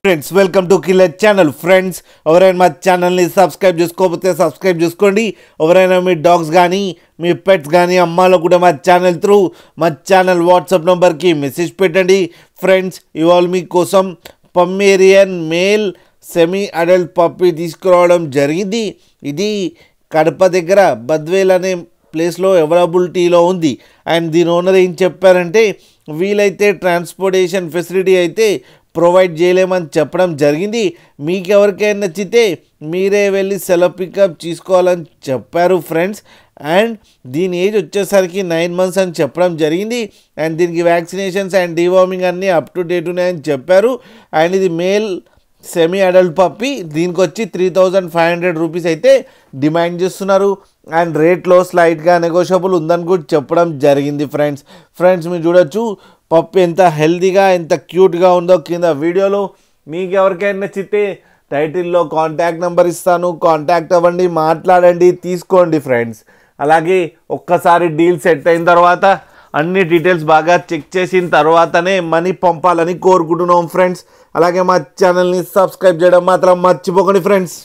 Friends welcome to killer channel. Friends ఎవరైనా మా ఛానల్ని సబ్స్క్రైబ్ చేసుకోకపోతే సబ్స్క్రైబ్ చేసుకోండి. ఎవరైనా మీ డాగ్స్ కానీ మీ పెట్స్ కానీ అమ్మాలో కూడా మా ఛానల్ త్రూ మా ఛానల్ వాట్సాప్ నెంబర్కి మెసేజ్ పెట్టండి. ఫ్రెండ్స్ ఇవాళ మీకోసం పమ్మేరియన్ మేల్ సెమీ అడల్ట్ పప్పీ తీసుకురావడం జరిగింది. ఇది కడప దగ్గర బద్వేల్ అనే ప్లేస్లో అవైలబిలిటీలో ఉంది. అండ్ దీని ఓనర్ ఏం చెప్పారంటే వీలైతే ట్రాన్స్పోర్టేషన్ ఫెసిలిటీ అయితే ప్రొవైడ్ చేయలేమని చెప్పడం జరిగింది. మీకు ఎవరికైనా నచ్చితే మీరే వెళ్ళి సెలవు పికప్ తీసుకోవాలని చెప్పారు ఫ్రెండ్స్. అండ్ దీని ఏజ్ వచ్చేసరికి 9 months అని చెప్పడం జరిగింది. అండ్ దీనికి వ్యాక్సినేషన్స్ అండ్ డివార్మింగ్ అన్నీ అప్ టు డేట్ ఉన్నాయని చెప్పారు. అండ్ ఇది మేల్ సెమీ అడల్ట్ పప్పీ. దీనికి వచ్చి 3500 రూపీస్ అయితే డిమాండ్ చేస్తున్నారు. అండ్ రేట్లో స్లైట్గా నెగోషియబుల్ ఉందని కూడా చెప్పడం జరిగింది ఫ్రెండ్స్ మీరు చూడొచ్చు పప్పీ ఎంత హెల్తీగా ఎంత క్యూట్గా ఉందో కింద వీడియోలో. మీకు ఎవరికైనా నచ్చితే టైటిల్లో కాంటాక్ట్ నెంబర్ ఇస్తాను, కాంటాక్ట్ అవ్వండి, మాట్లాడండి, తీసుకోండి ఫ్రెండ్స్. అలాగే ఒక్కసారి డీల్ సెట్ అయిన తర్వాత అన్ని డీటెయిల్స్ బాగా చెక్ చేసిన తర్వాతనే మనీ పంపాలని కోరుకుంటున్నాం ఫ్రెండ్స్. అలాగే మా ఛానల్ని సబ్స్క్రైబ్ చేయడం మాత్రం మర్చిపోకండి ఫ్రెండ్స్.